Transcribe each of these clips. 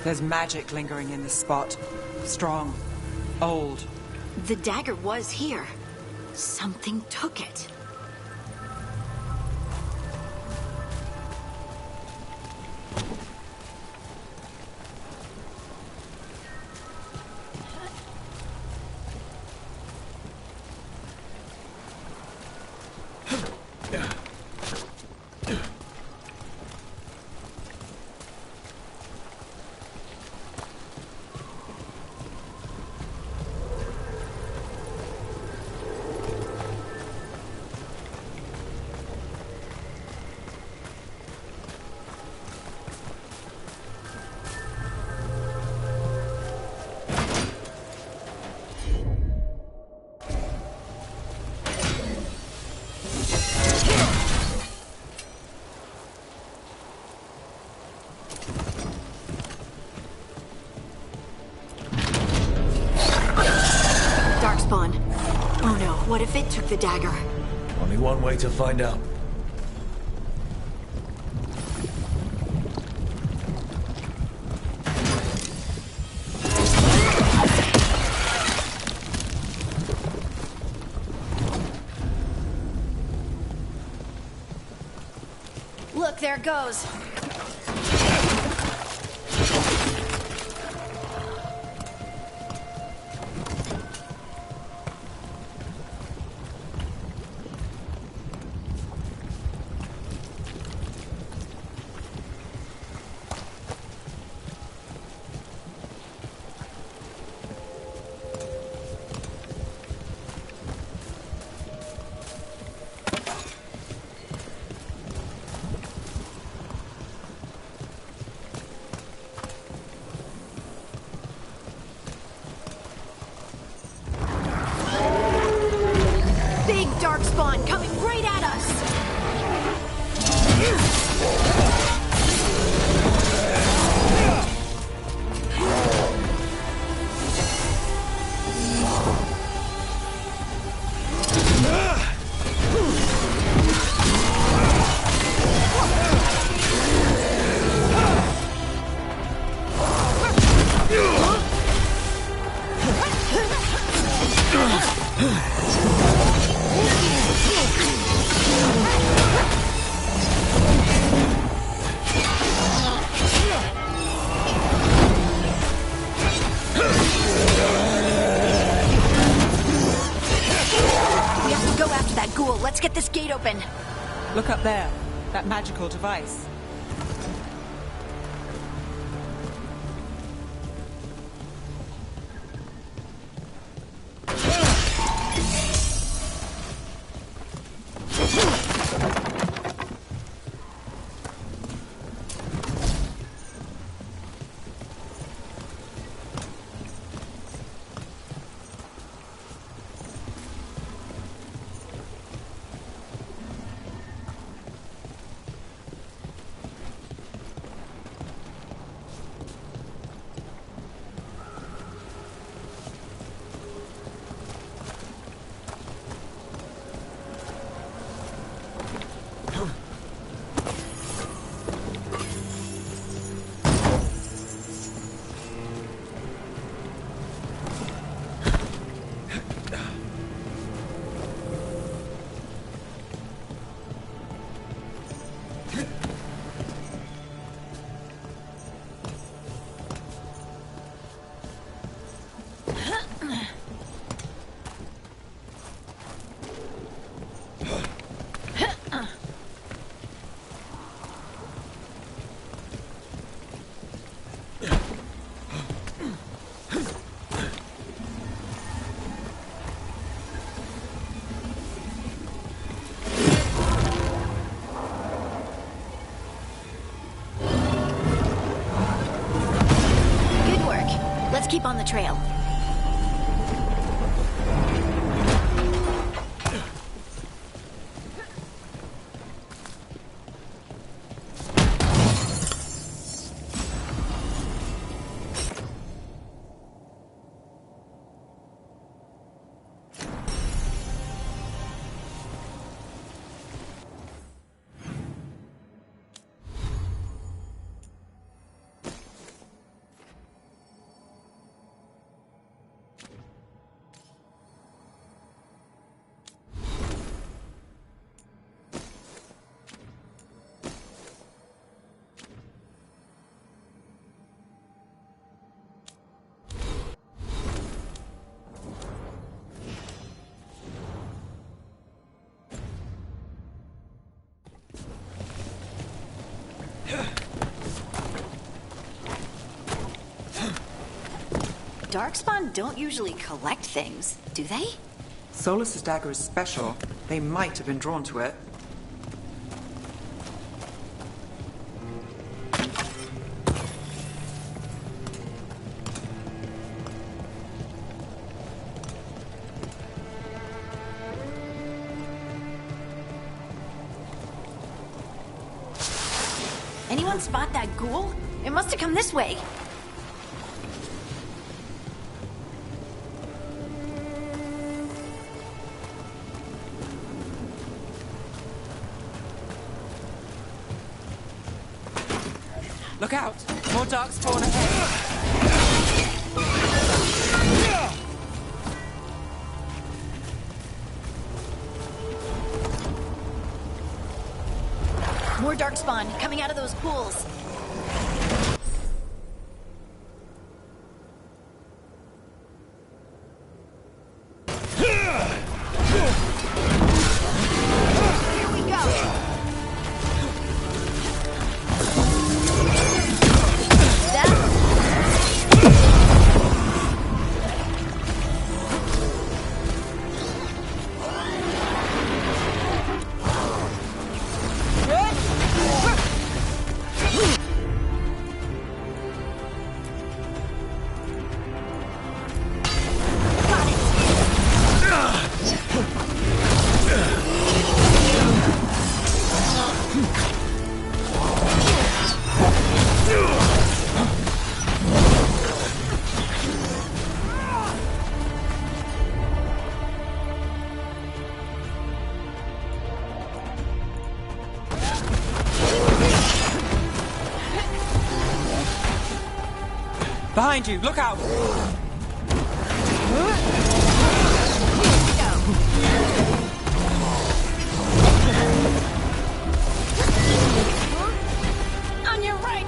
There's magic lingering in this spot. Strong. Old. The dagger was here. Something took it. Oh no, what if it took the dagger? Only one way to find out. Look, there it goes. Darkspawn coming right at us! Let's get this gate open. Look up there. That magical device. Keep on the trail. Darkspawn don't usually collect things, do they? Solus's dagger is special. They might have been drawn to it. Anyone spot that ghoul? It must have come this way. Look out! More darkspawn ahead! More darkspawn coming out of those pools. Behind you! Look out! On your right!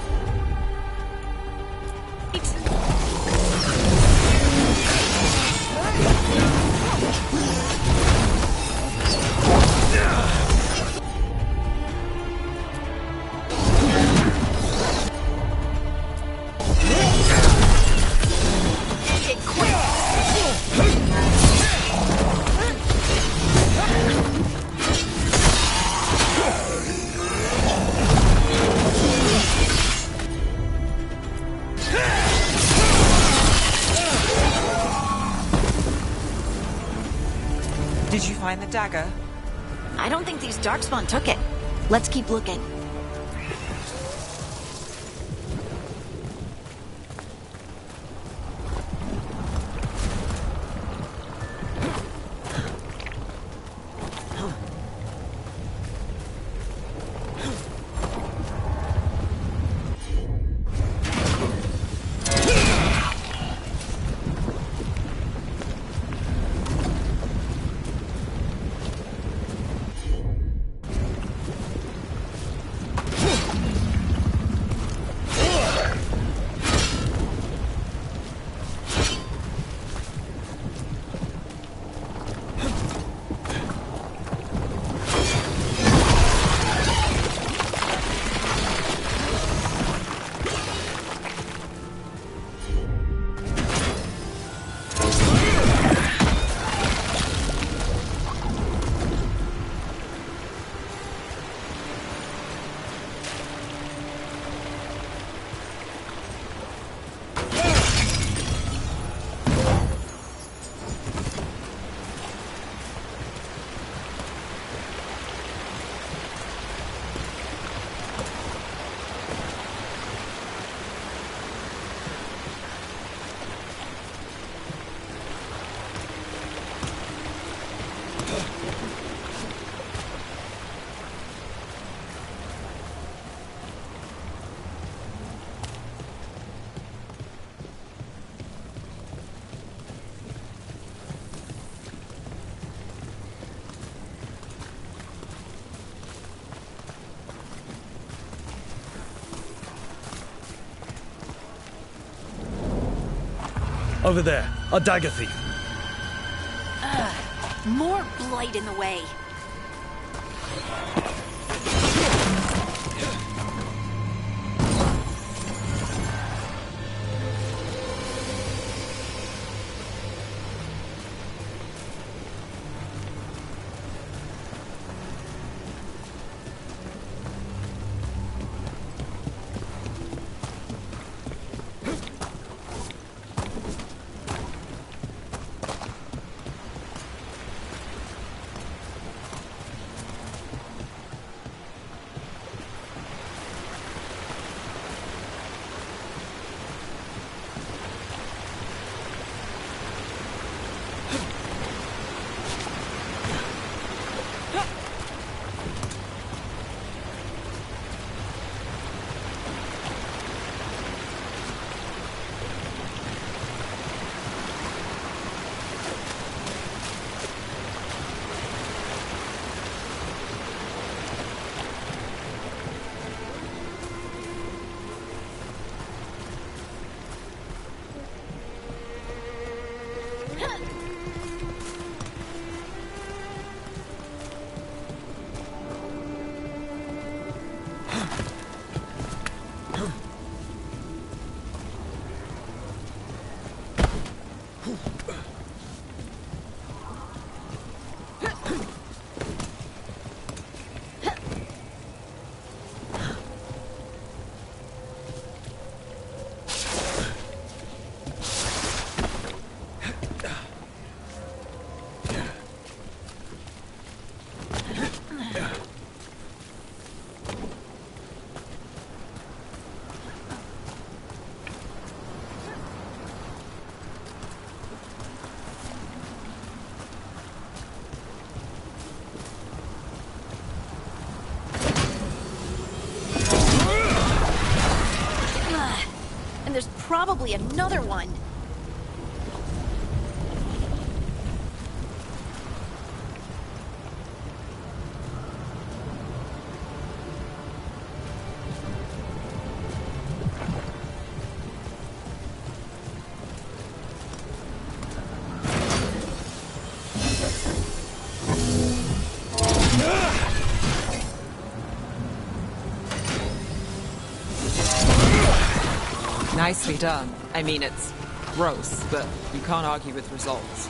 Did you find the dagger? I don't think these darkspawn took it. Let's keep looking. Over there, a dagger thief. More blight in the way. And there's probably another one. Nicely done. I mean, it's gross, but you can't argue with results.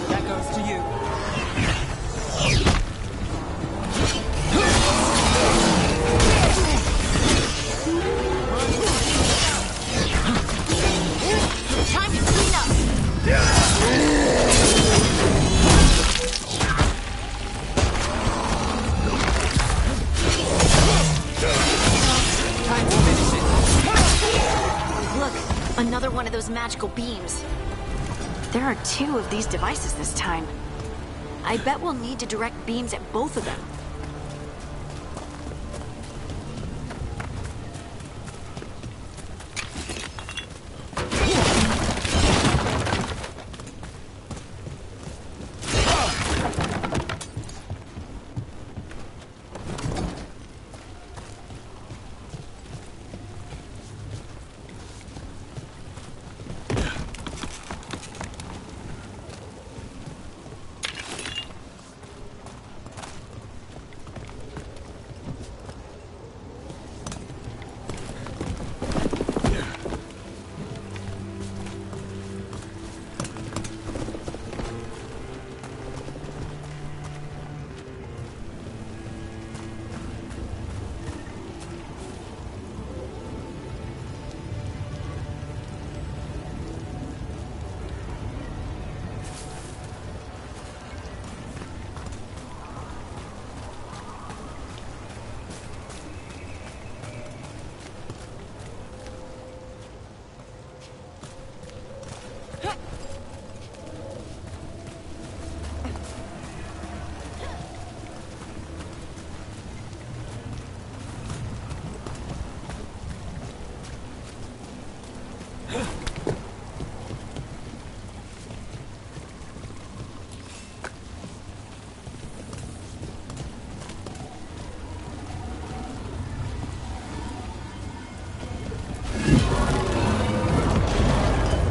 That goes to you. Time to clean up! Time to finish it. Look, another one of those magical beams. There are 2 of these devices this time. I bet we'll need to direct beams at both of them.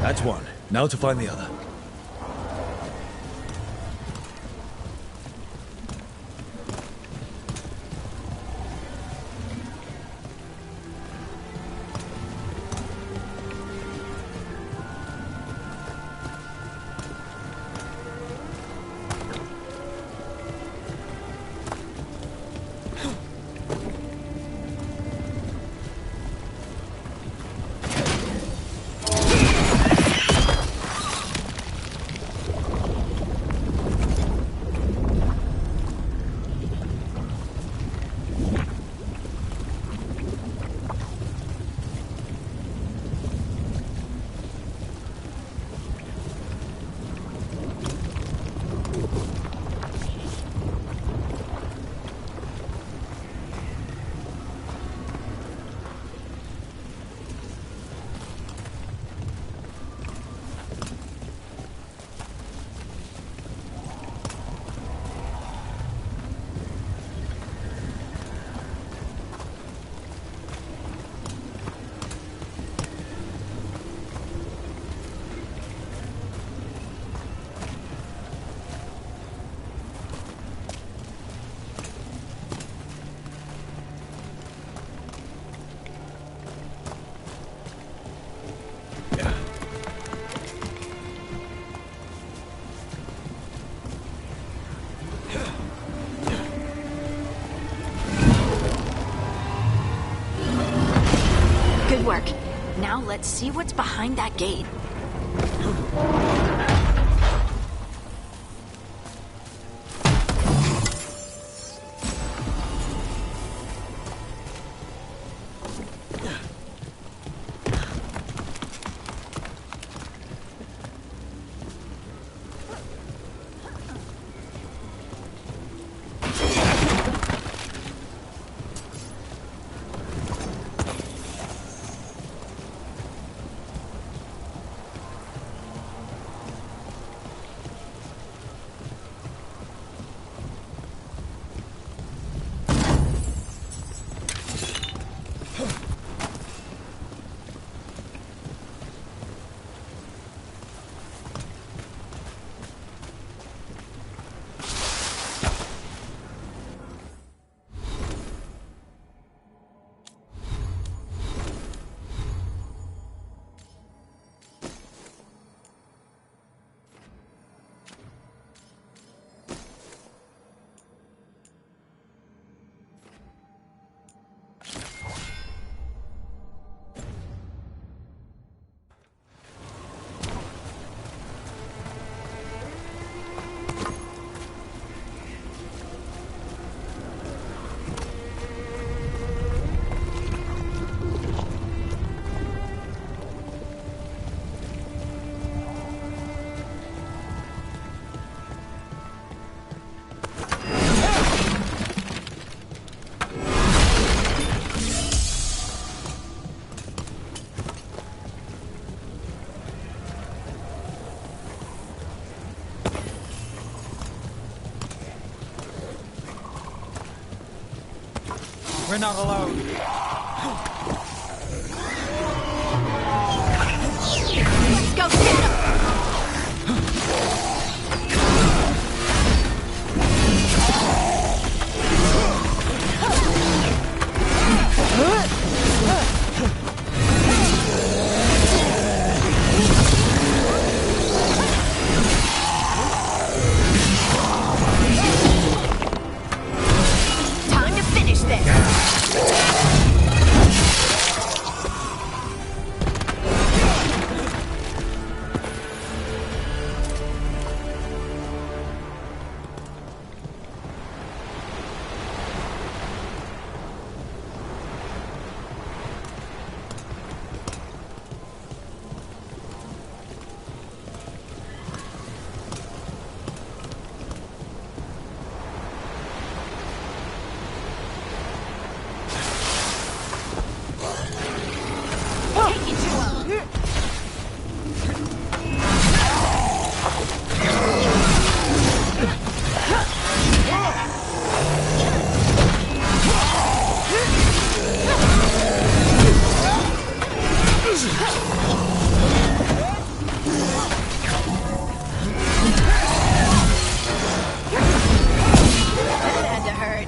That's one. Now to find the other. Good work. Now let's see what's behind that gate. We're not alone. Let's go get him! Time to finish this! That had to hurt.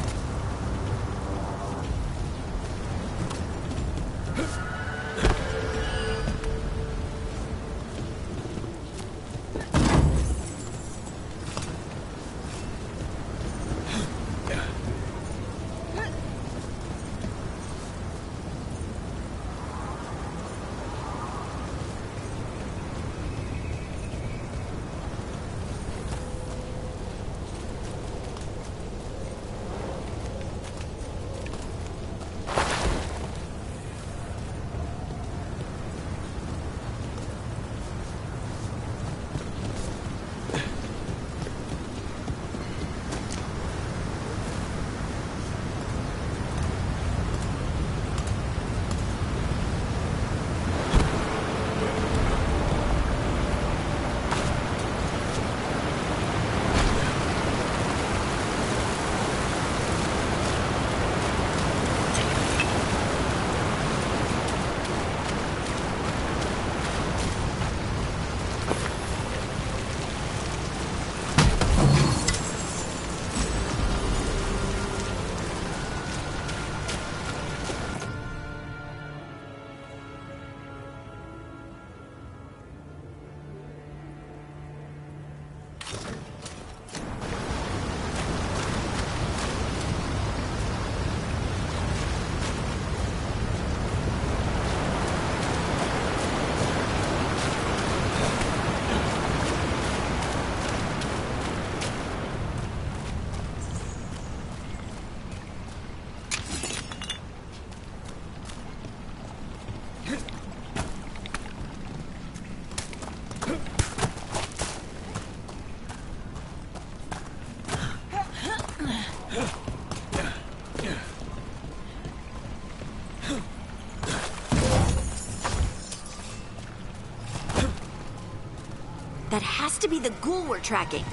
That has to be the ghoul we're tracking.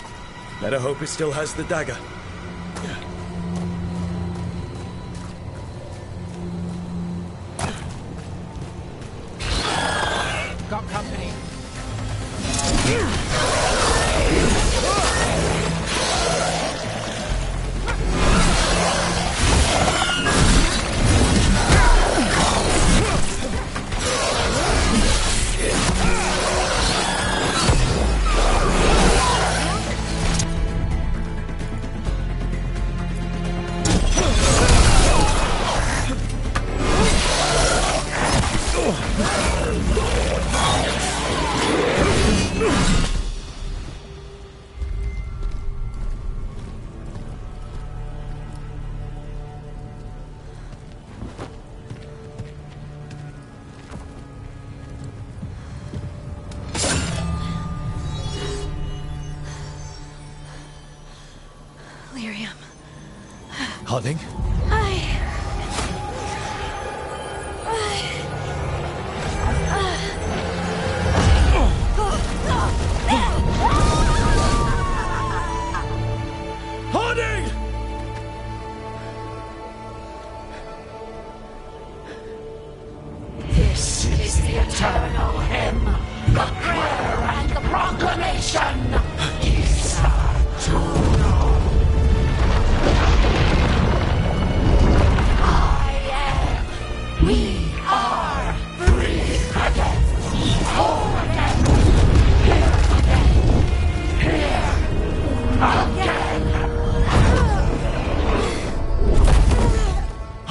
Better hope it still has the dagger. Got company. Lyrium. Hunting?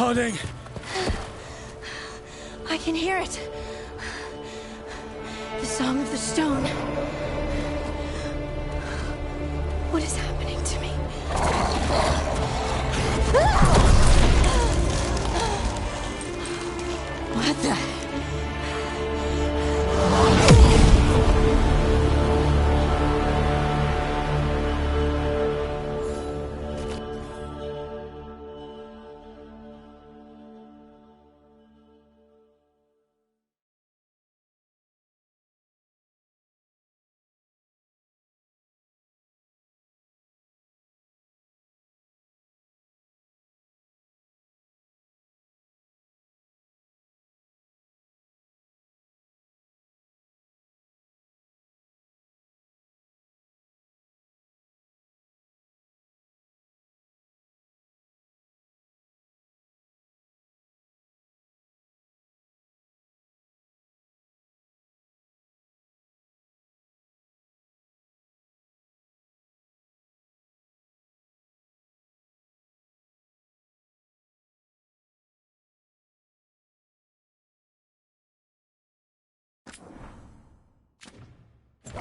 Harding! I can hear it. The Song of the Stone. What is happening to me? What the...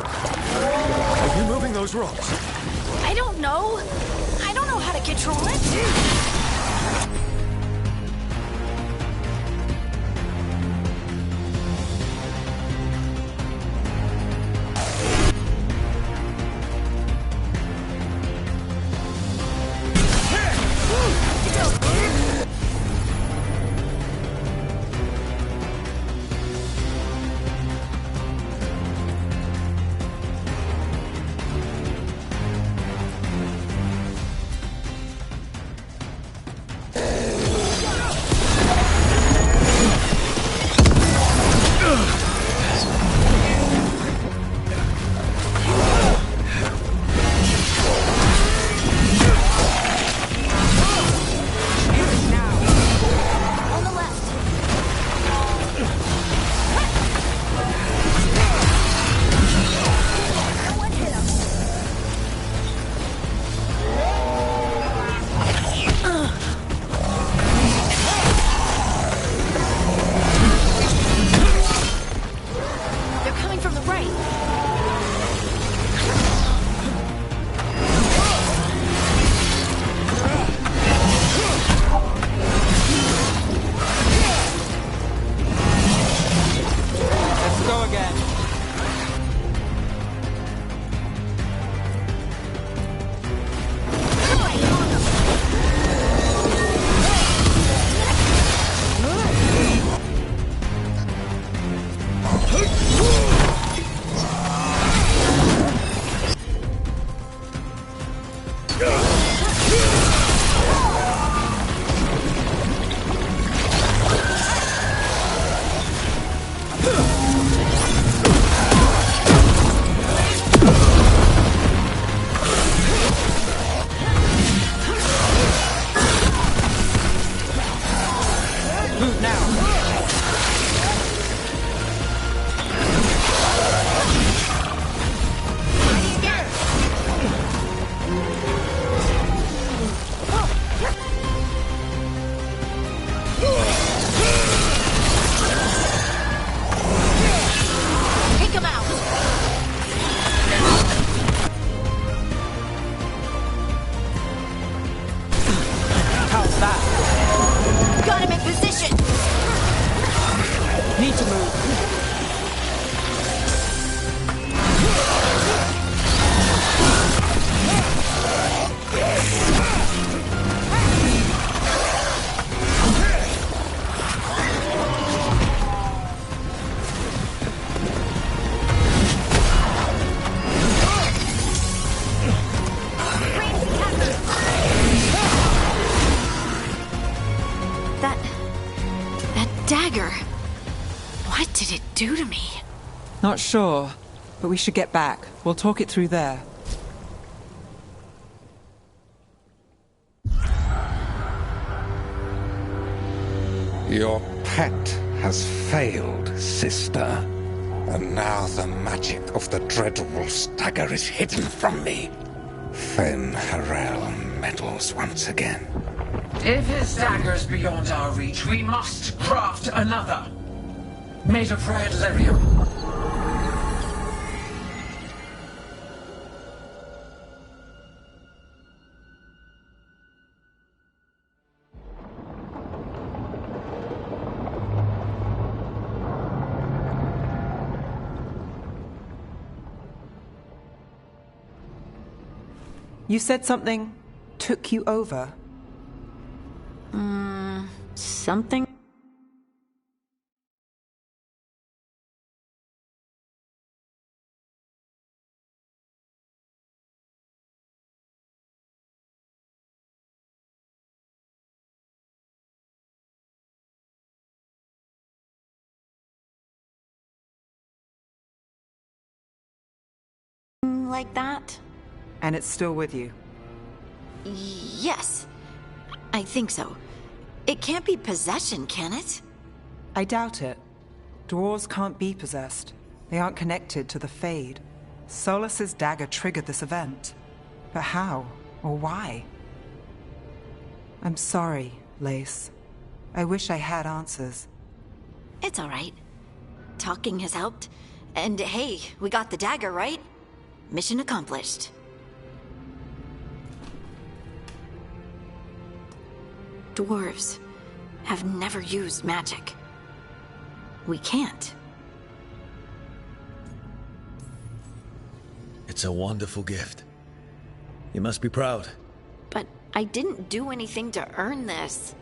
Are you moving those rocks? I don't know. I don't know how to control it. Dagger. What did it do to me? Not sure, but we should get back. We'll talk it through there. Your pet has failed, sister. And now the magic of the Dreadwolf's dagger is hidden from me. Fen Harel meddles once again. If his dagger's beyond our reach, we must craft another. Made of red lyrium. You said something took you over. Something? Like that? And it's still with you. Yes. I think so. It can't be possession, can it? I doubt it. Dwarves can't be possessed. They aren't connected to the Fade. Solas's dagger triggered this event. But how? Or why? I'm sorry, Lace. I wish I had answers. It's all right. Talking has helped. And hey, we got the dagger, right? Mission accomplished. Dwarves have never used magic. We can't. It's a wonderful gift. You must be proud. But I didn't do anything to earn this.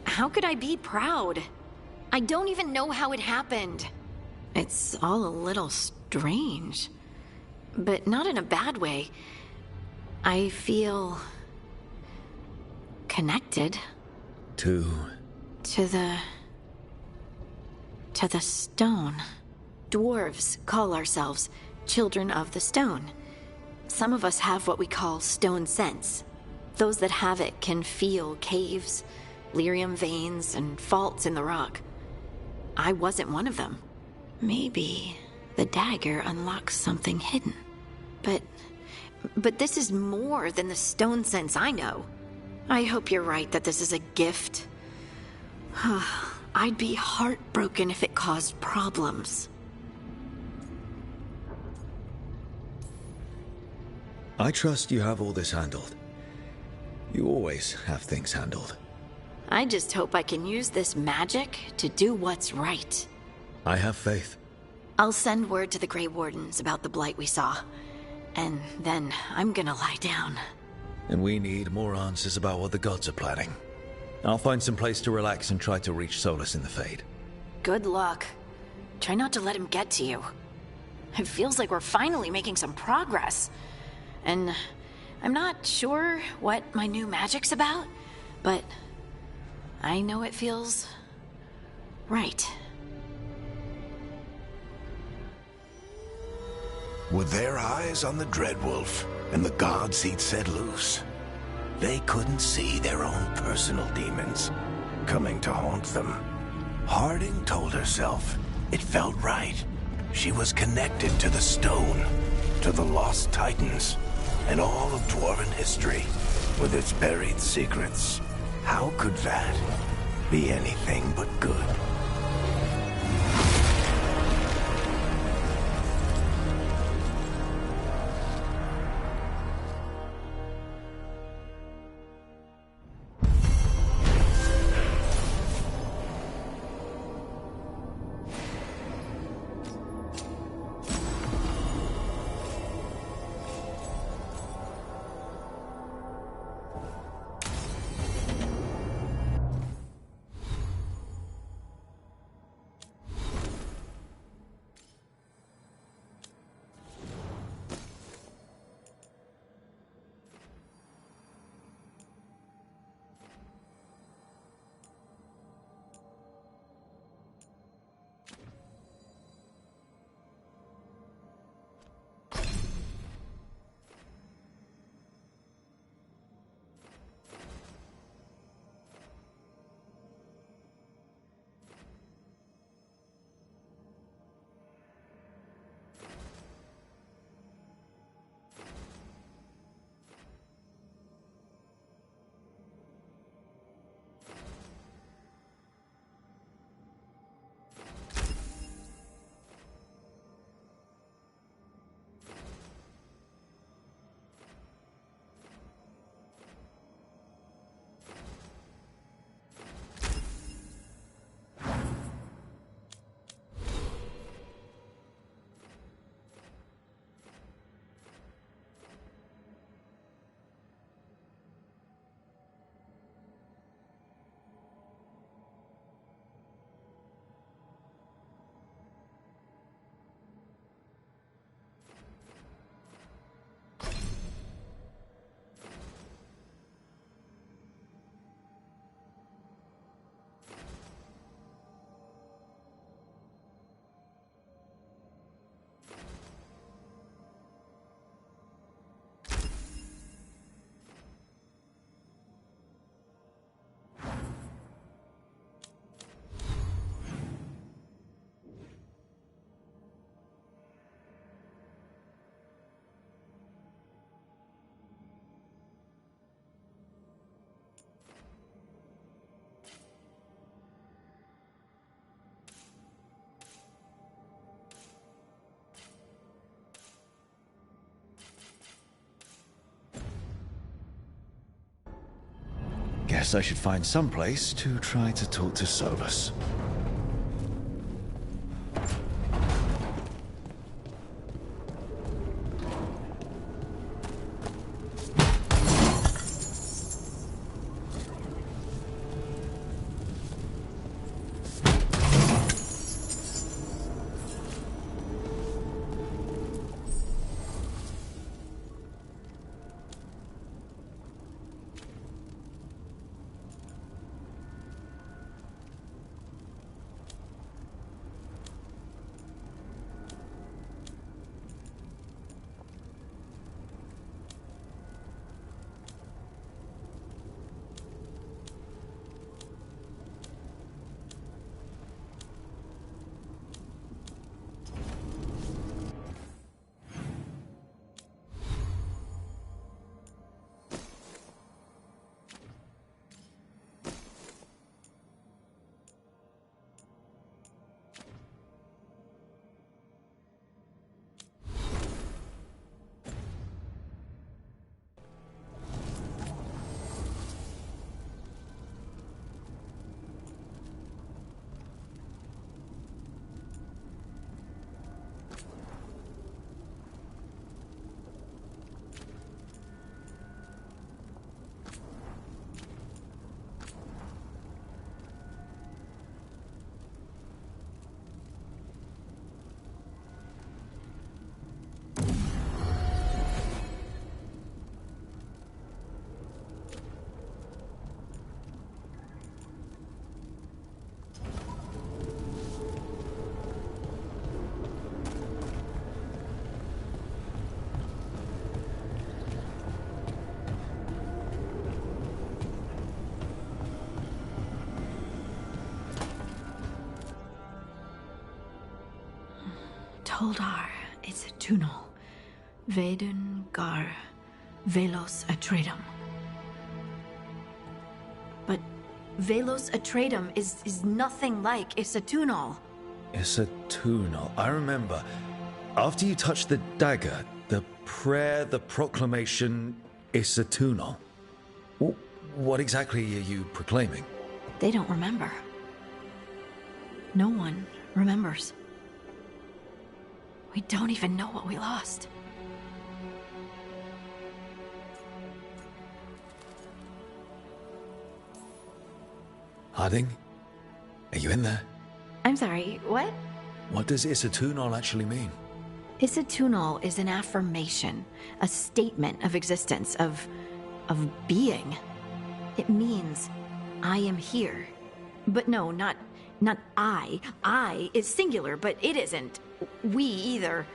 How could I be proud? I don't even know how it happened. It's all a little strange. But not in a bad way. I feel connected. To the stone. Dwarves call ourselves children of the stone. Some of us have what we call stone sense. Those that have it can feel caves, lyrium veins, and faults in the rock. I wasn't one of them. Maybe the dagger unlocks something hidden. But this is more than the stone sense I know. I hope you're right that this is a gift. I'd be heartbroken if it caused problems. I trust you have all this handled. You always have things handled. I just hope I can use this magic to do what's right. I have faith. I'll send word to the Grey Wardens about the blight we saw. And then I'm gonna lie down. And we need more answers about what the gods are planning. I'll find some place to relax and try to reach Solas in the Fade. Good luck. Try not to let him get to you. It feels like we're finally making some progress. And I'm not sure what my new magic's about, but I know it feels right. Were their eyes on the Dreadwolf and the gods he'd set loose? They couldn't see their own personal demons coming to haunt them. Harding told herself it felt right. She was connected to the stone, to the lost titans, and all of Dwarven history with its buried secrets. How could that be anything but good? Guess I should find some place to try to talk to Solus. Toldar, it's a Tunal. Veilguard, Velos Atreitum. But Velos Atreitum is nothing like Isatunal. Isatunal. I remember. After you touched the dagger, the prayer, the proclamation, Isatunal. What exactly are you proclaiming? They don't remember. No one remembers. We don't even know what we lost. Harding? Are you in there? I'm sorry, what? What does Isatunal actually mean? Isatunal is an affirmation, a statement of existence, of being. It means, I am here. But no, not I. I is singular, but it isn't. We either.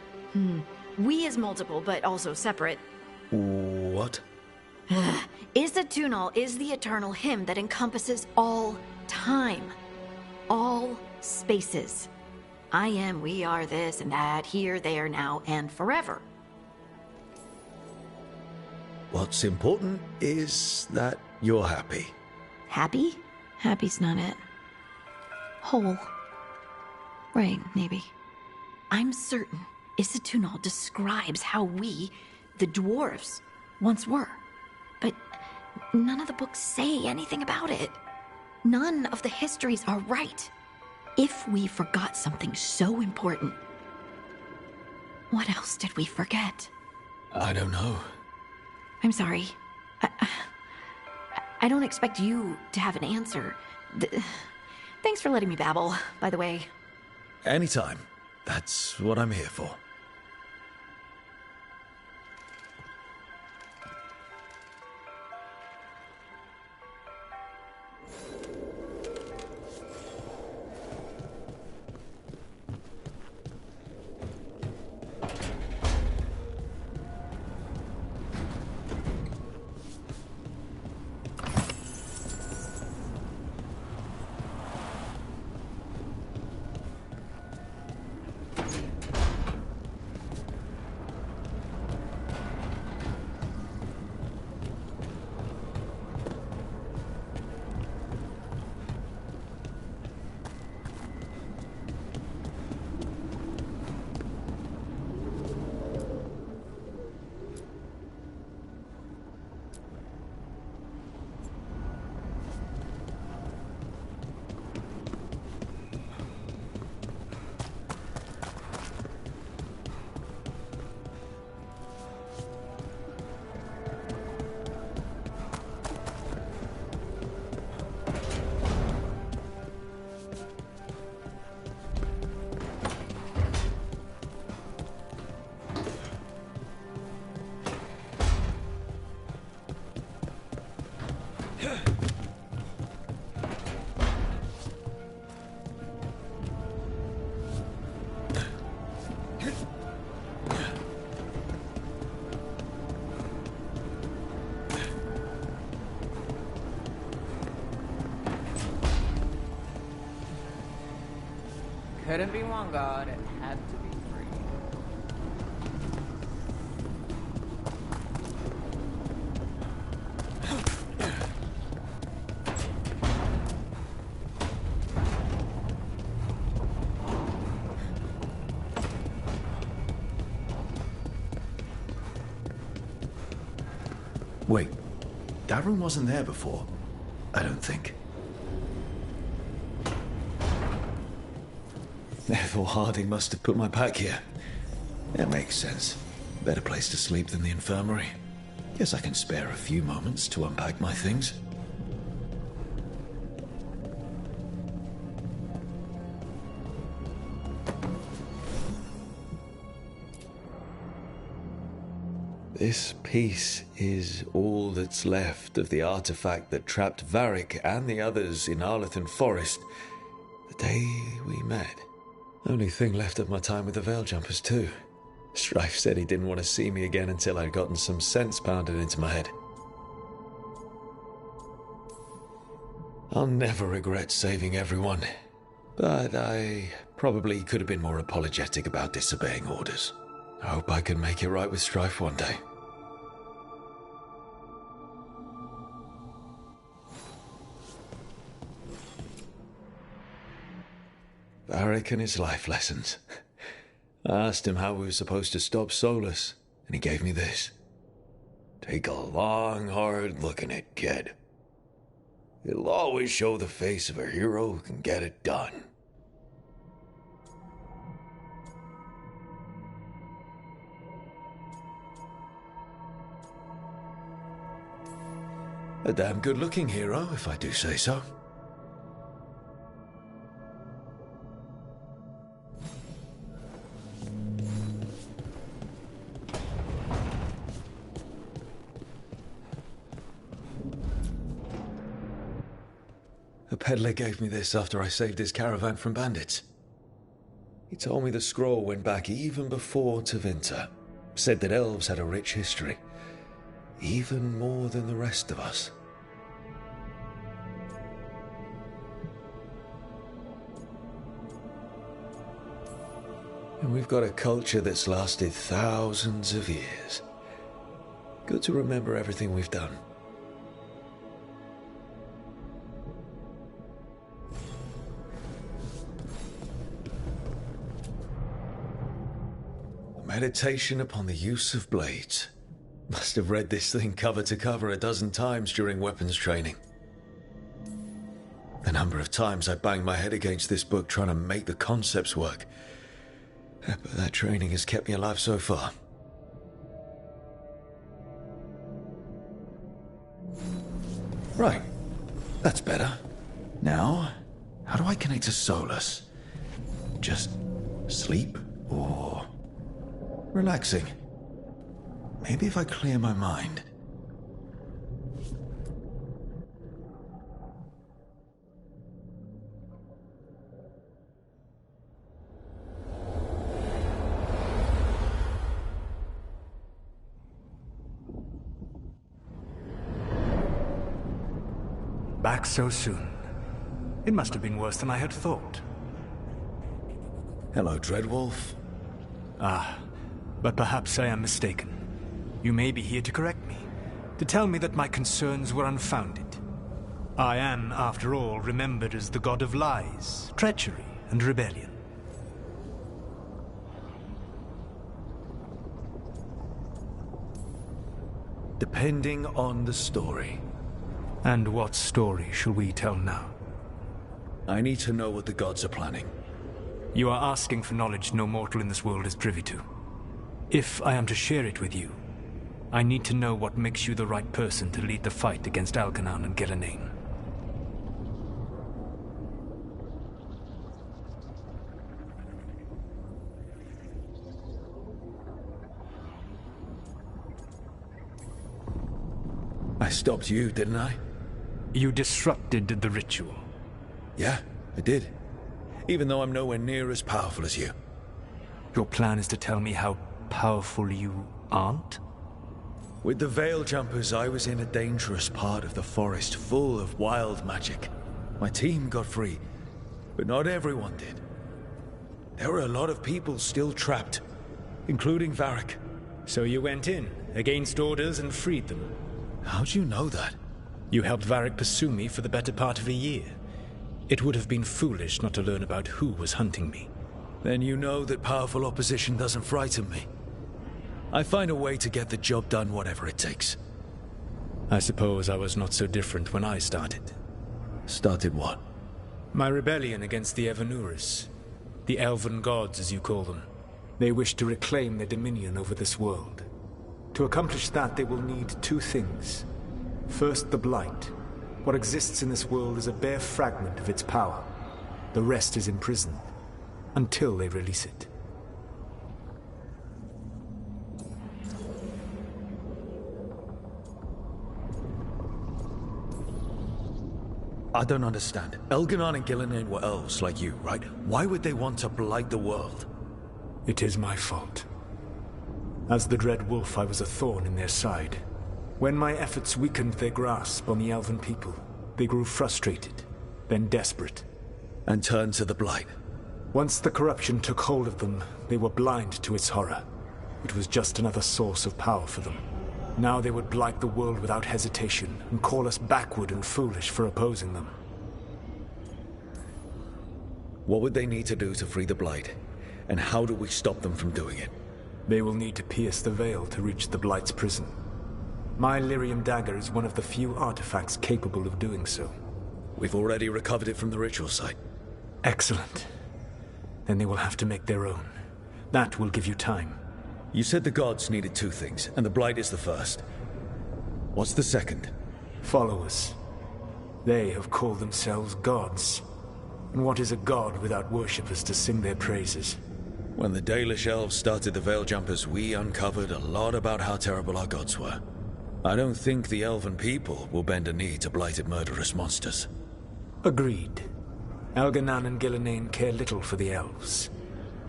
We is multiple, but also separate. What? Isatunal is the eternal hymn that encompasses all time. All spaces. I am, we are, this and that, here, there, now, and forever. What's important is that you're happy. Happy? Happy's not it. Whole. Right, maybe. I'm certain Isatunal describes how we, the dwarves, once were. But none of the books say anything about it. None of the histories are right. If we forgot something so important, what else did we forget? I don't know. I'm sorry. I don't expect you to have an answer. Thanks for letting me babble, by the way. Anytime. That's what I'm here for. Couldn't be one god, it had to be three. Wait, that room wasn't there before? I don't think. Therefore, Harding must have put my pack here. That makes sense. Better place to sleep than the infirmary. Guess I can spare a few moments to unpack my things. This piece is all that's left of the artifact that trapped Varric and the others in Arlethan Forest the day we met. Only thing left of my time with the Veiljumpers, too. Strife said he didn't want to see me again until I'd gotten some sense pounded into my head. I'll never regret saving everyone, but I probably could have been more apologetic about disobeying orders. I hope I can make it right with Strife one day. Varric and his life lessons. I asked him how we were supposed to stop Solus, and he gave me this. Take a long, hard look at it, kid. It'll always show the face of a hero who can get it done. A damn good-looking hero, if I do say so. A peddler gave me this after I saved his caravan from bandits. He told me the scroll went back even before Tevinter. Said that elves had a rich history. Even more than the rest of us. And we've got a culture that's lasted thousands of years. Good to remember everything we've done. Meditation upon the use of blades. Must have read this thing cover to cover a dozen times during weapons training. The number of times I banged my head against this book trying to make the concepts work. But that training has kept me alive so far. Right. That's better. Now, how do I connect to Solus? Just sleep or relaxing? Maybe if I clear my mind. Back so soon. It must have been worse than I had thought. Hello, Dreadwolf. Ah, but perhaps I am mistaken. You may be here to correct me, to tell me that my concerns were unfounded. I am, after all, remembered as the god of lies, treachery, and rebellion. Depending on the story. And what story shall we tell now? I need to know what the gods are planning. You are asking for knowledge no mortal in this world is privy to. If I am to share it with you, I need to know what makes you the right person to lead the fight against Algernon and Gillenane. I stopped you, didn't I? You disrupted the ritual. Yeah, I did. Even though I'm nowhere near as powerful as you. Your plan is to tell me how powerful you aren't? With the Veil Jumpers, I was in a dangerous part of the forest full of wild magic. My team got free, but not everyone did. There were a lot of people still trapped, including Varric. So you went in, against orders, and freed them? How'd you know that? You helped Varric pursue me for the better part of a year. It would have been foolish not to learn about who was hunting me. Then you know that powerful opposition doesn't frighten me. I find a way to get the job done, whatever it takes. I suppose I was not so different when I started. Started what? My rebellion against the Evanuris. The Elven Gods, as you call them. They wish to reclaim their dominion over this world. To accomplish that, they will need two things. First, the Blight. What exists in this world is a bare fragment of its power. The rest is imprisoned, until they release it. I don't understand. Elganon and Gillinan were elves like you, right? Why would they want to blight the world? It is my fault. As the Dread Wolf, I was a thorn in their side. When my efforts weakened their grasp on the Elven people, they grew frustrated, then desperate. And turned to the blight. Once the corruption took hold of them, they were blind to its horror. It was just another source of power for them. Now they would blight the world without hesitation, and call us backward and foolish for opposing them. What would they need to do to free the blight? And how do we stop them from doing it? They will need to pierce the veil to reach the Blight's prison. My Lyrium dagger is one of the few artifacts capable of doing so. We've already recovered it from the ritual site. Excellent. Then they will have to make their own. That will give you time. You said the gods needed two things, and the blight is the first. What's the second? Followers. They have called themselves gods. And what is a god without worshippers to sing their praises? When the Dalish elves started the Veil Jumpers, we uncovered a lot about how terrible our gods were. I don't think the elven people will bend a knee to blighted murderous monsters. Agreed. Elganan and Gillinan care little for the elves.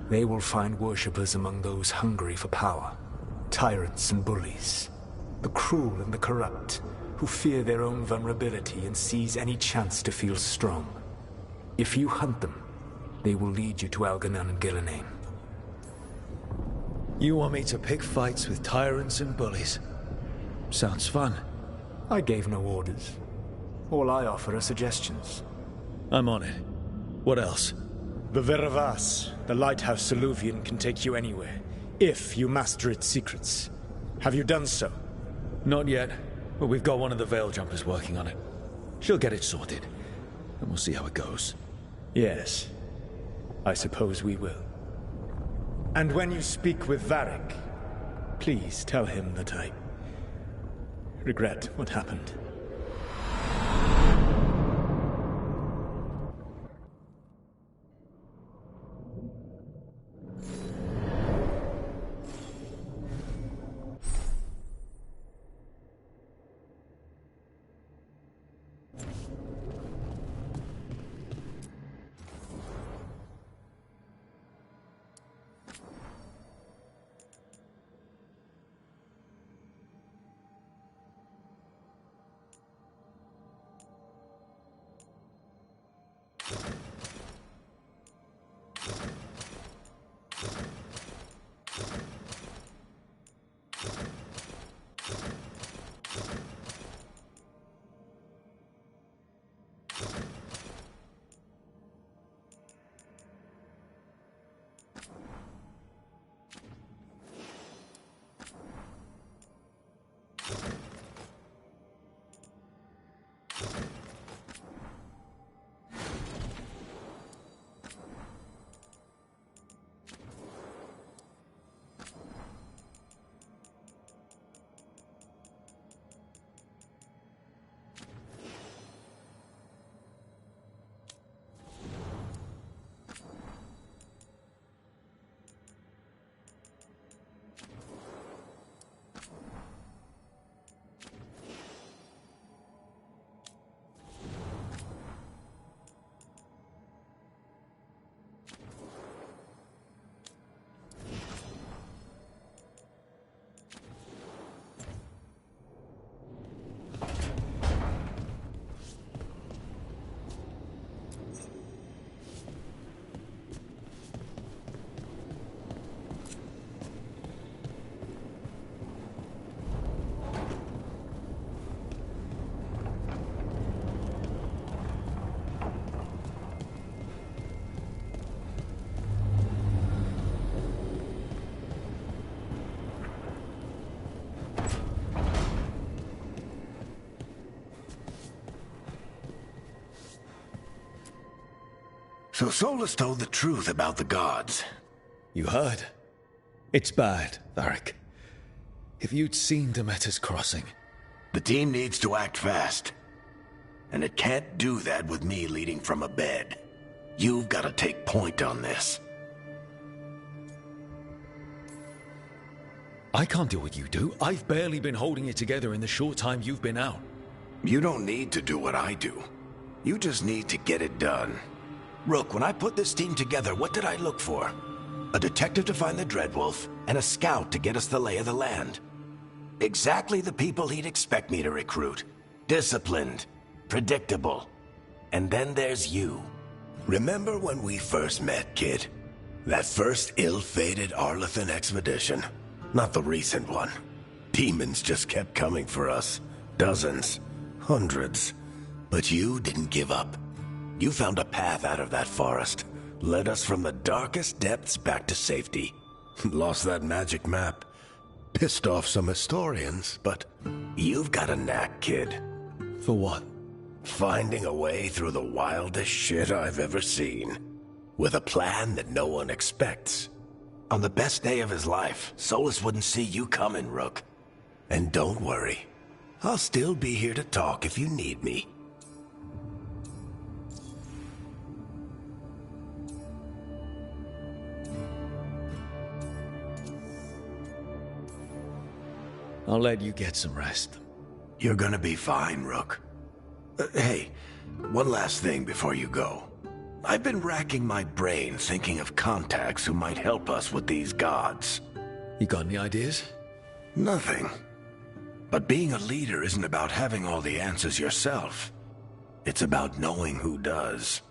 They will find worshippers among those hungry for power. Tyrants and bullies. The cruel and the corrupt, who fear their own vulnerability and seize any chance to feel strong. If you hunt them, they will lead you to Elganan and Gillinan. You want me to pick fights with tyrants and bullies? Sounds fun. I gave no orders. All I offer are suggestions. I'm on it. What else? The Veravas, the lighthouse Soluvian, can take you anywhere, if you master its secrets. Have you done so? Not yet, but we've got one of the Veil Jumpers working on it. She'll get it sorted, and we'll see how it goes. Yes, I suppose we will. And when you speak with Varric, please tell him that I regret what happened. So Solus told the truth about the gods. You heard? It's bad, Varric. If you'd seen Demeter's crossing... The team needs to act fast. And it can't do that with me leading from a bed. You've got to take point on this. I can't do what you do. I've barely been holding it together in the short time you've been out. You don't need to do what I do. You just need to get it done. Rook, when I put this team together, what did I look for? A detective to find the Dreadwolf, and a scout to get us the lay of the land. Exactly the people he'd expect me to recruit. Disciplined, predictable. And then there's you. Remember when we first met, kid? That first ill-fated Arlathan expedition. Not the recent one. Demons just kept coming for us. Dozens. Hundreds. But you didn't give up. You found a path out of that forest. Led us from the darkest depths back to safety. Lost that magic map. Pissed off some historians, but you've got a knack, kid. For what? Finding a way through the wildest shit I've ever seen. With a plan that no one expects. On the best day of his life, Solus wouldn't see you coming, Rook. And don't worry. I'll still be here to talk if you need me. I'll let you get some rest. You're gonna be fine, Rook. Hey, one last thing before you go. I've been racking my brain thinking of contacts who might help us with these gods. You got any ideas? Nothing. But being a leader isn't about having all the answers yourself. It's about knowing who does.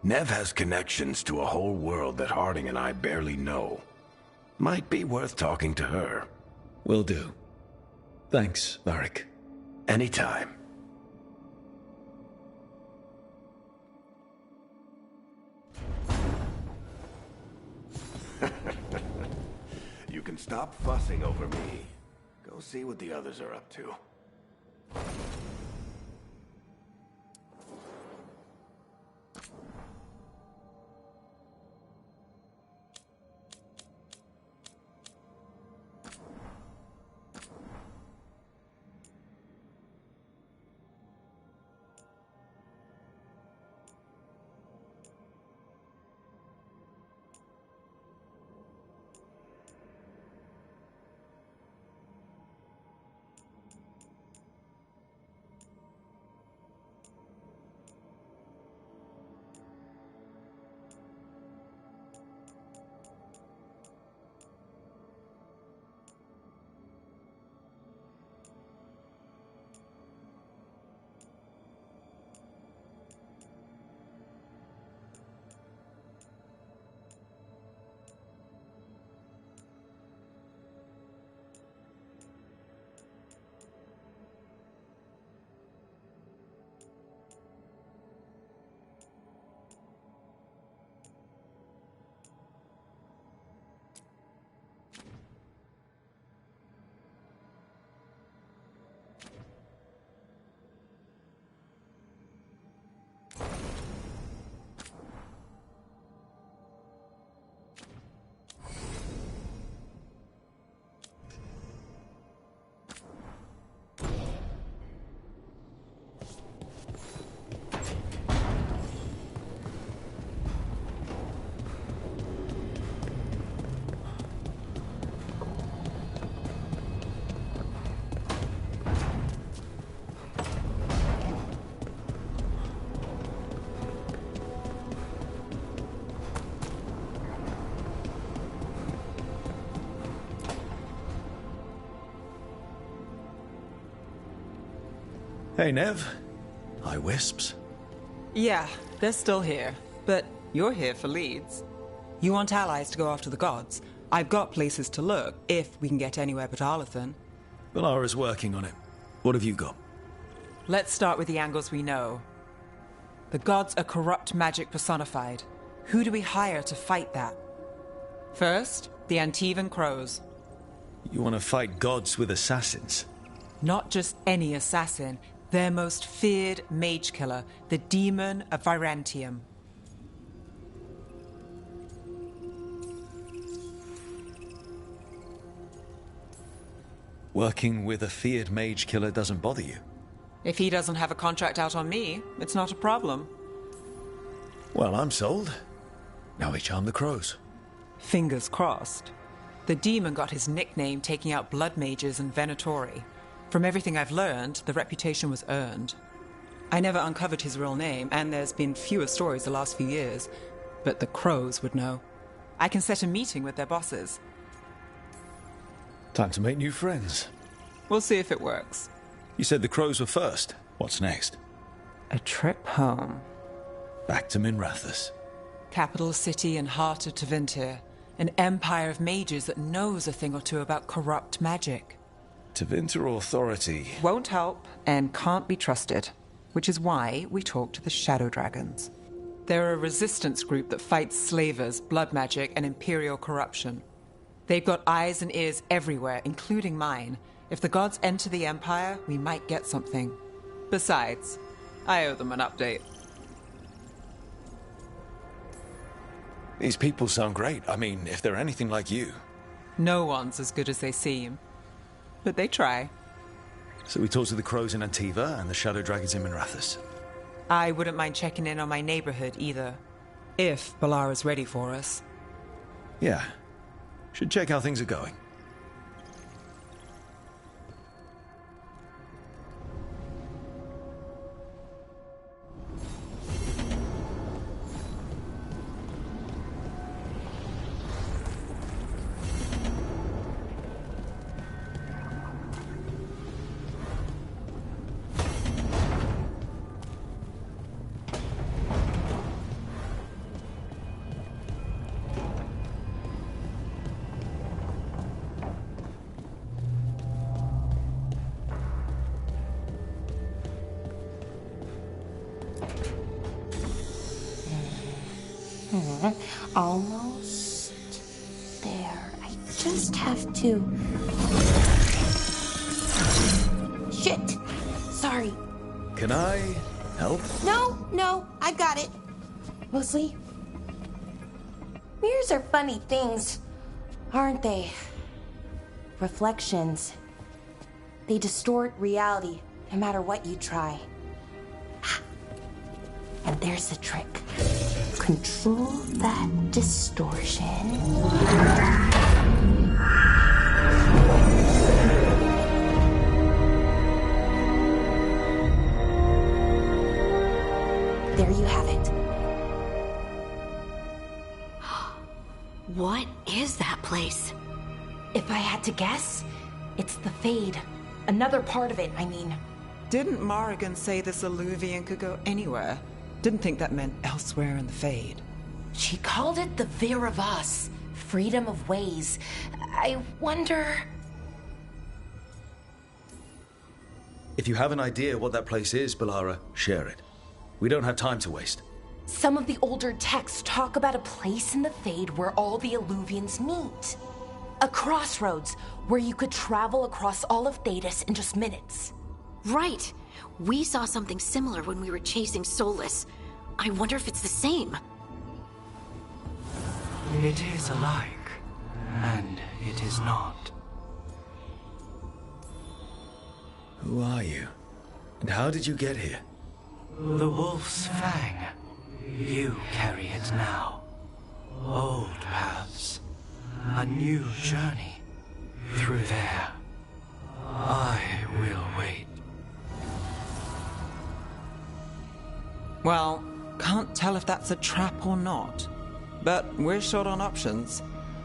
Nev has connections to a whole world that Harding and I barely know. Might be worth talking to her. Will do. Thanks, Varric. Anytime. You can stop fussing over me. Go see what the others are up to. Hey, Nev. Hi, Wisps. Yeah, they're still here. But you're here for leads. You want allies to go after the gods? I've got places to look, if we can get anywhere but Arlathan. Valara's working on it. What have you got? Let's start with the angles we know. The gods are corrupt magic personified. Who do we hire to fight that? First, the Antivan Crows. You want to fight gods with assassins? Not just any assassin. Their most feared mage killer, the Demon of Virantium. Working with a feared mage killer doesn't bother you? If he doesn't have a contract out on me, it's not a problem. Well, I'm sold. Now we charm the crows. Fingers crossed. The demon got his nickname taking out blood mages and venatori. From everything I've learned, the reputation was earned. I never uncovered his real name, and there's been fewer stories the last few years, but the crows would know. I can set a meeting with their bosses. Time to make new friends. We'll see if it works. You said the crows were first. What's next? A trip home. Back to Minrathous. Capital city and heart of Tevinter. An empire of mages that knows a thing or two about corrupt magic. Tevinter authority. Won't help and can't be trusted, which is why we talk to the Shadow Dragons. They're a resistance group that fights slavers, blood magic, and imperial corruption. They've got eyes and ears everywhere, including mine. If the gods enter the Empire, we might get something. Besides, I owe them an update. These people sound great. I mean, if they're anything like you. No one's as good as they seem. But they try. So we talk to the crows in Antiva and the Shadow Dragons in Minrathous. I wouldn't mind checking in on my neighborhood either. If Balara's ready for us. Yeah. Should check how things are going. Almost there. I just have to... Shit! Sorry. Can I help? No, I got it. Mostly, mirrors are funny things, aren't they? Reflections. They distort reality, no matter what you try. And there's the trick. Control that distortion. There you have it. What is that place? If I had to guess, it's the Fade. Another part of it, I mean. Didn't Morrigan say this Alluvian could go anywhere? Didn't think that meant elsewhere in the Fade. She called it the Vir of Us, freedom of ways. I wonder... If you have an idea what that place is, Balara, share it. We don't have time to waste. Some of the older texts talk about a place in the Fade where all the Alluvians meet. A crossroads where you could travel across all of Thedas in just minutes. Right. We saw something similar when we were chasing Solus. I wonder if it's the same. It is alike, and it is not. Who are you? And how did you get here? The Wolf's Fang. You carry it now. Old paths. A new journey. Through there. I will wait. Well, can't tell if that's a trap or not. But we're short on options.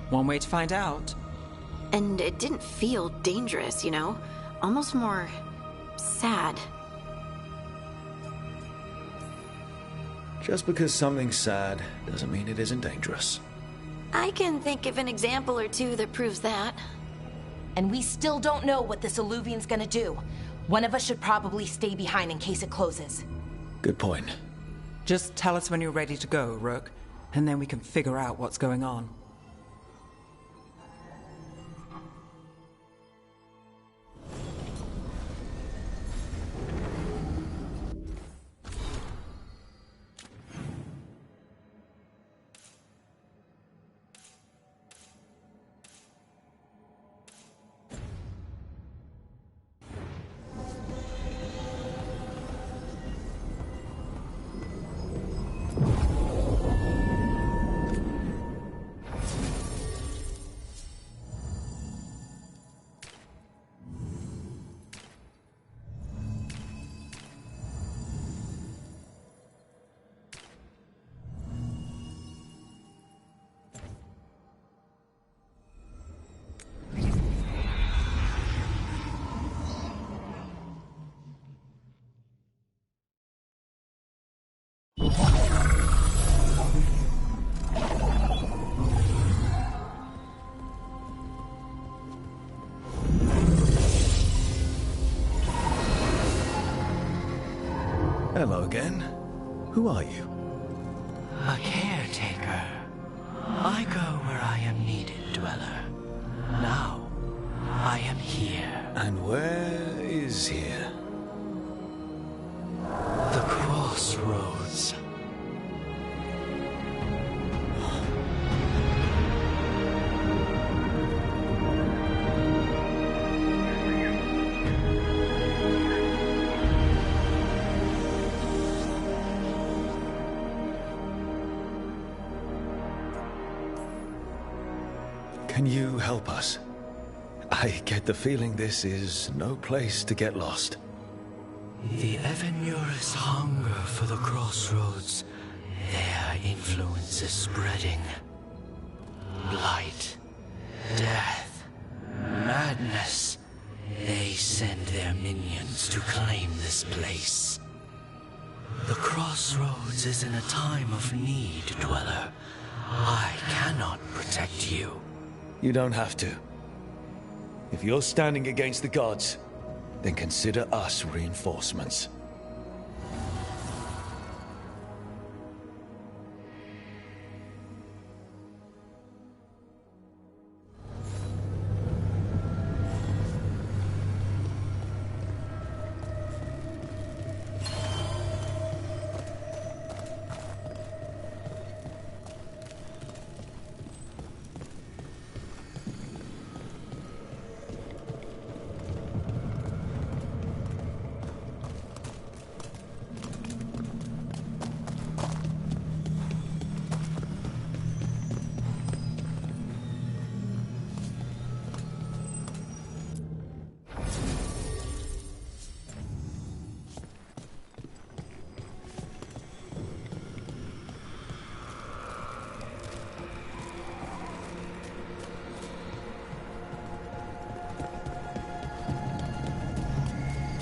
One way to find out. And it didn't feel dangerous, you know? Almost more... sad. Just because something's sad doesn't mean it isn't dangerous. I can think of an example or two that proves that. And we still don't know what this Alluvian's gonna do. One of us should probably stay behind in case it closes. Good point. Just tell us when you're ready to go, Rook, and then we can figure out what's going on. Hello again. Who are you? A caretaker. I go where I am needed, Dweller. Now, I am here. And where is here? The crossroads. Can you help us? I get the feeling this is no place to get lost. The Evenurus hunger for the crossroads. Their influence is spreading. Blight, death, madness. They send their minions to claim this place. The crossroads is in a time of need, Dweller. I cannot protect you. You don't have to. If you're standing against the gods, then consider us reinforcements.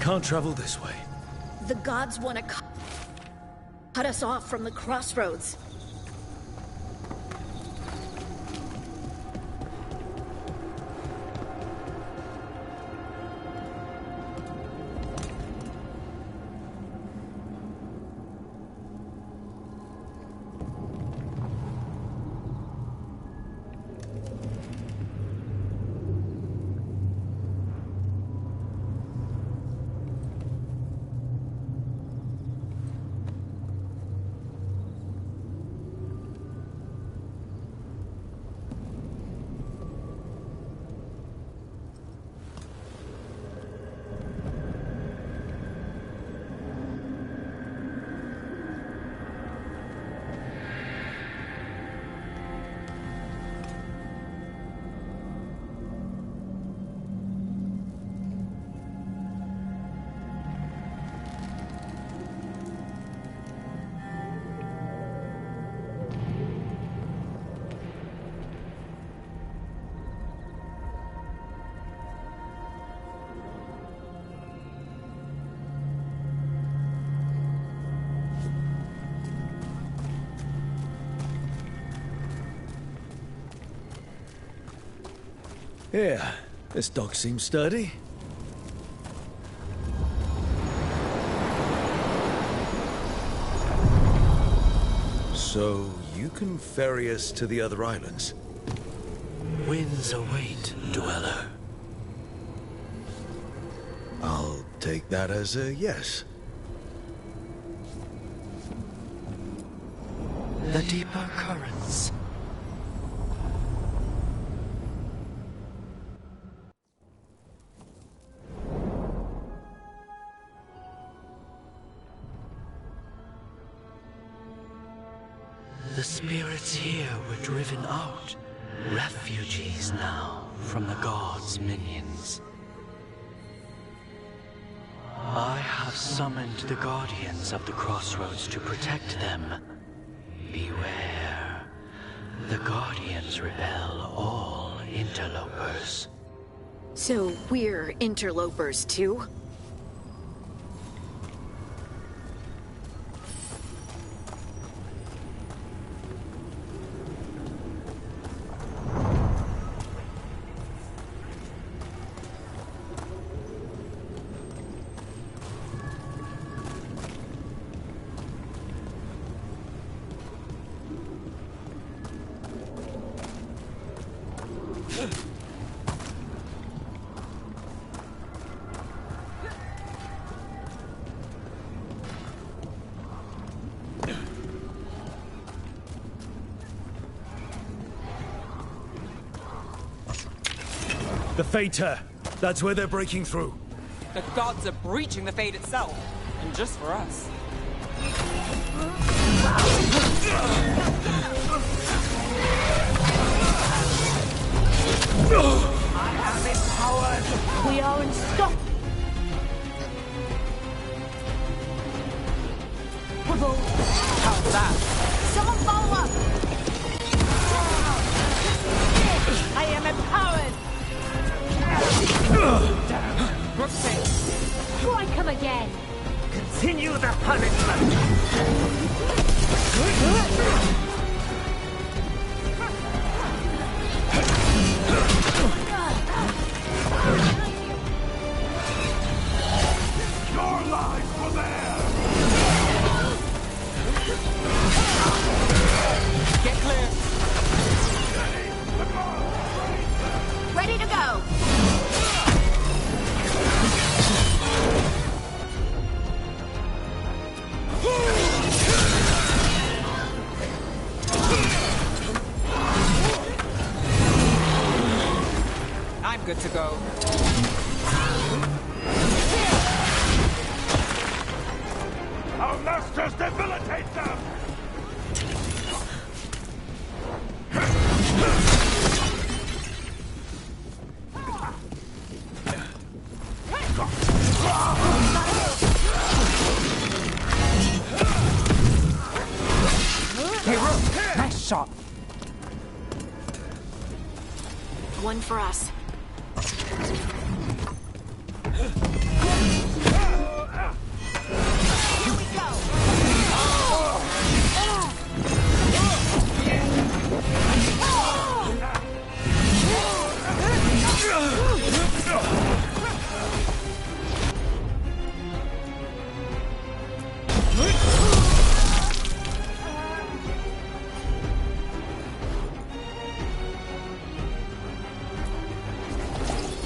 Can't travel this way. The gods want to cut us off from the crossroads. Yeah, this dock seems sturdy. So, you can ferry us to the other islands? Winds await, Dweller. I'll take that as a yes. The deeper currents. The spirits here were driven out, refugees now from the gods' minions. I have summoned the guardians of the crossroads to protect them. Beware. The guardians repel all interlopers. So we're interlopers too? The Fater. That's where they're breaking through. The gods are breaching the Fate itself, and just for us. I am empowered! We are unstoppable. How's that? Someone follow up! I am empowered! Strike him again! Continue the punishment! Your lives were there! Get clear. Ready to go. I'm good to go. Our masters debilitate them! Hey, Rook! Nice shot. One for us. Here we go.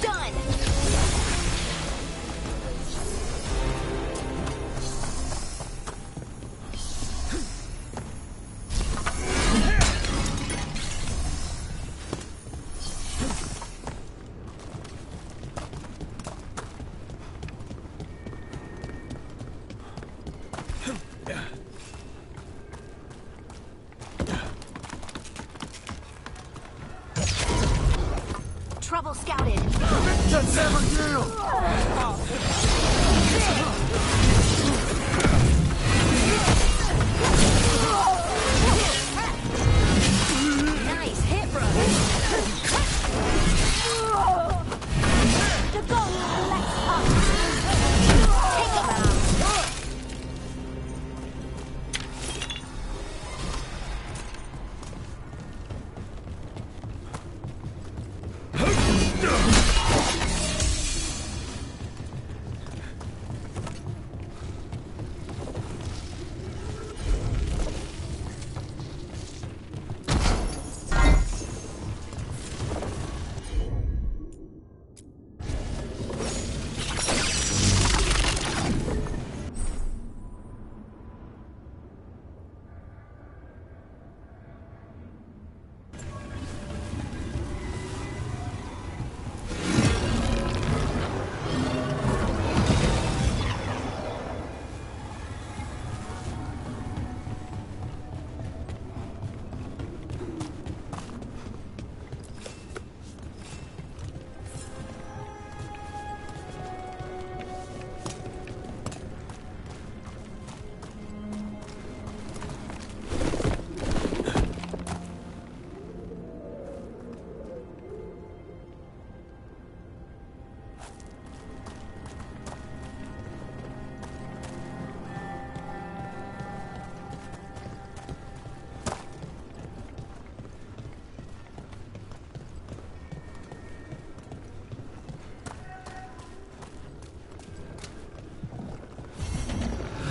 Done. Trouble scouted. Let's have a deal! Nice hit, brother. The goal lets up. Take him out.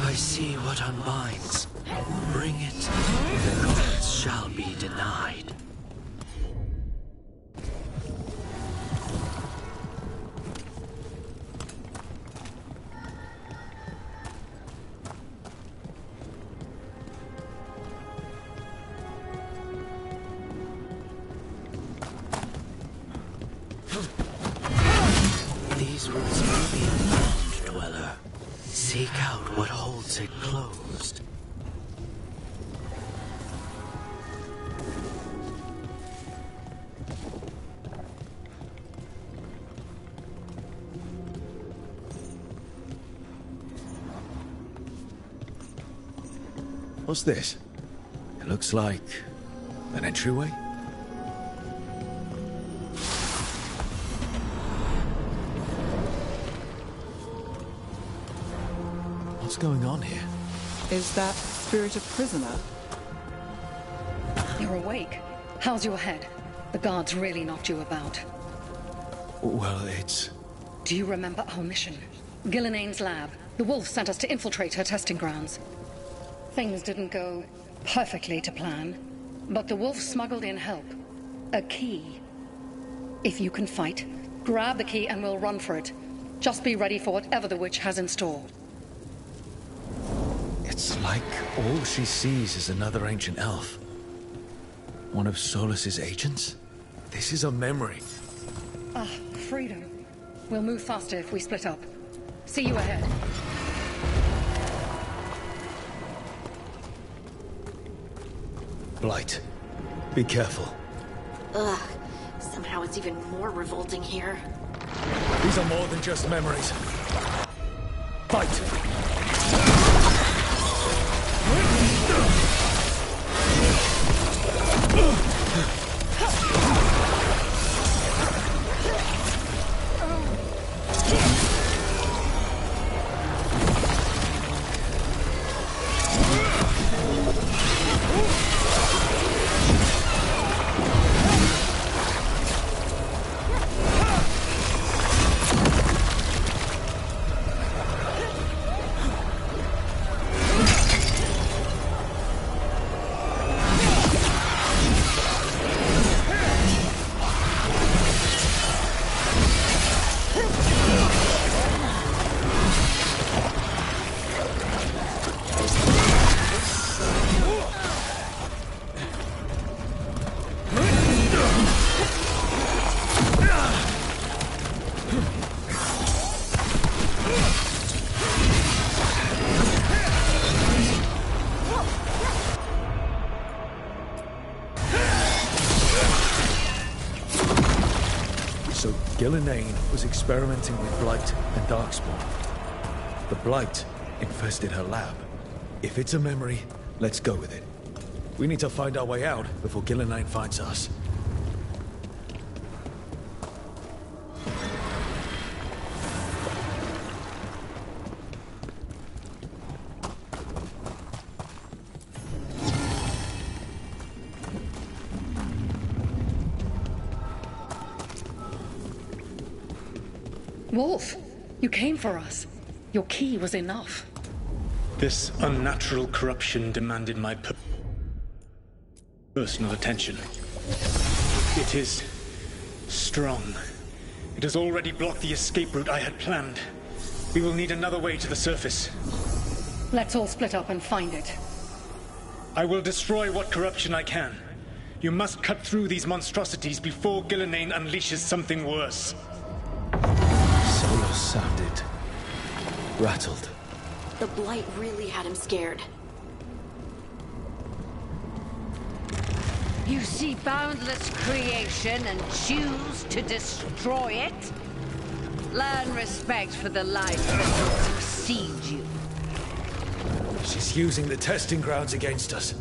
I see what unbinds. Bring it. The gods shall be denied. Seek out what holds it closed. What's this? It looks like an entryway? What's going on here? Is that spirit a prisoner? You're awake. How's your head? The guards really knocked you about. Well, it's... Do you remember our mission? Gillenane's lab. The wolf sent us to infiltrate her testing grounds. Things didn't go perfectly to plan, but the wolf smuggled in help. A key. If you can fight, grab the key and we'll run for it. Just be ready for whatever the witch has in store. It's like all she sees is another ancient elf. One of Solus's agents? This is a memory. Ah, freedom. We'll move faster if we split up. See you ahead. Blight, be careful. Ugh. Somehow it's even more revolting here. These are more than just memories. Fight! Gillenane was experimenting with Blight and Darkspawn. The Blight infested her lab. If it's a memory, let's go with it. We need to find our way out before Gillenane finds us. Wolf, you came for us. Your key was enough. This unnatural corruption demanded my personal attention. It is strong. It has already blocked the escape route I had planned. We will need another way to the surface. Let's all split up and find it. I will destroy what corruption I can. You must cut through these monstrosities before Gillenane unleashes something worse. Solus sounded rattled. The Blight really had him scared. You see boundless creation and choose to destroy it? Learn respect for the life that will succeed you. She's using the testing grounds against us.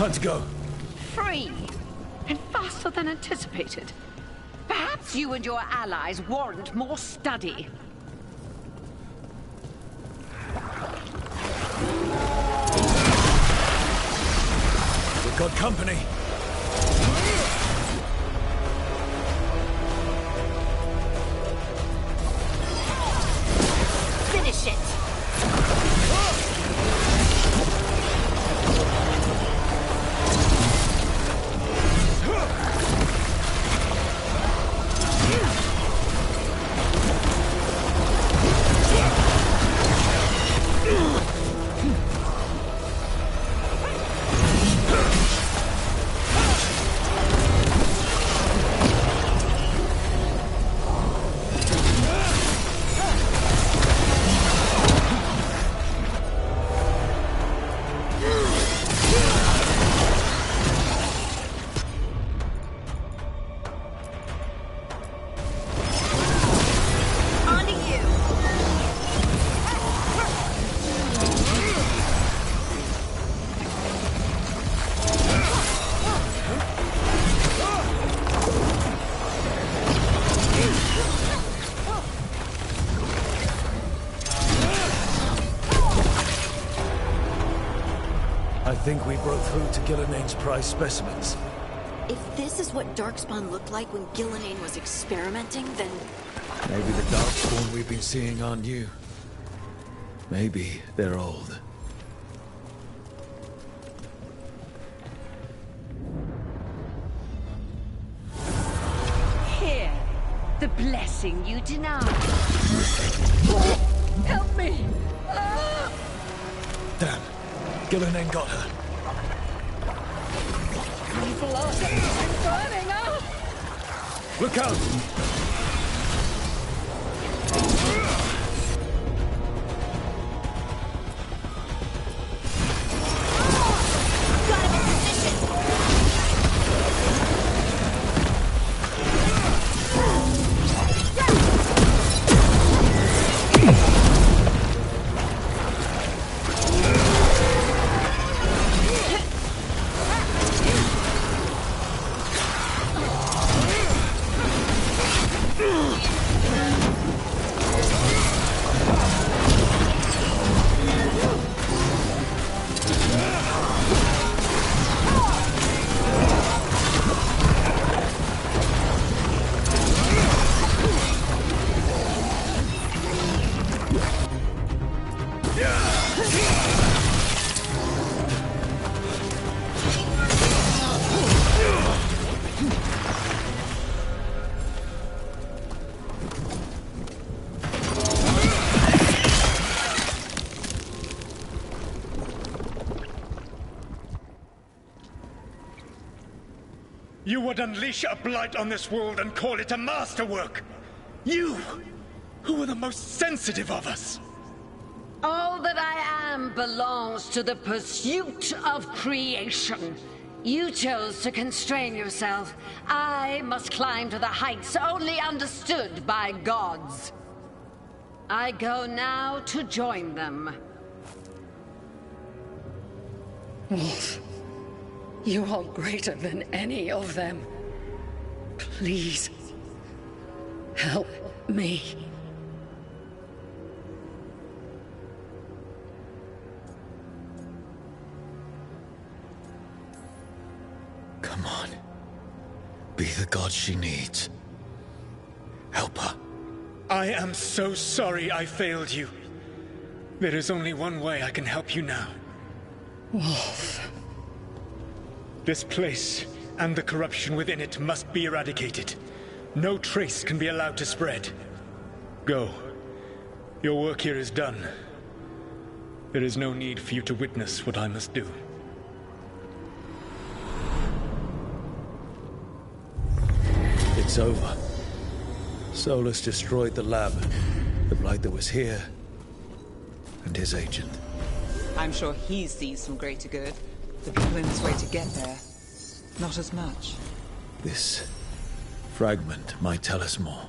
Time to go. Free. And faster than anticipated. Perhaps you and your allies warrant more study. We've got company. Finish it! I think we broke through to Gillinane's prize specimens. If this is what Darkspawn looked like when Gillinane was experimenting, then... Maybe the Darkspawn we've been seeing aren't new. Maybe they're old. Here, the blessing you denied. Help me! Ah! Damn. Gillinane got her. Velocity is burning up! Look out! You would unleash a blight on this world and call it a masterwork! You, who were the most sensitive of us! All that I am belongs to the pursuit of creation. You chose to constrain yourself. I must climb to the heights only understood by gods. I go now to join them. Wolf, you are greater than any of them. Please, help me. Come on. Be the god she needs. Help her. I am so sorry I failed you. There is only one way I can help you now. Wolf. This place and the corruption within it must be eradicated. No trace can be allowed to spread. Go. Your work here is done. There is no need for you to witness what I must do. It's over. Solus destroyed the lab, the blight that was here, and his agent. I'm sure he sees some greater good. The people in his way to get there, not as much. This fragment might tell us more.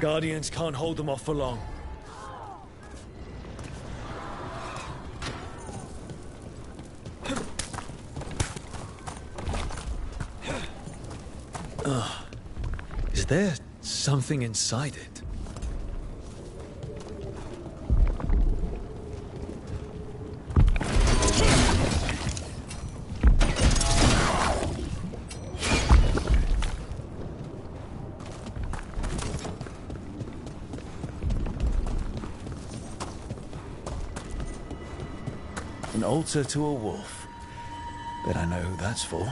Guardians can't hold them off for long. Is there something inside it? An altar to a wolf. Bet I know who that's for.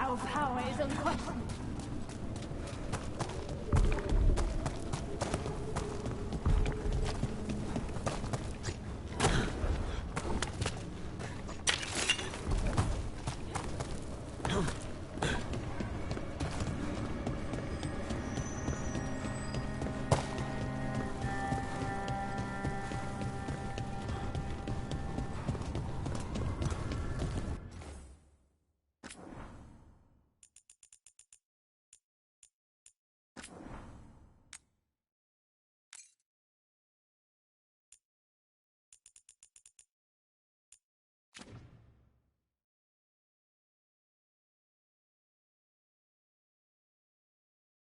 Our power is unquestioned.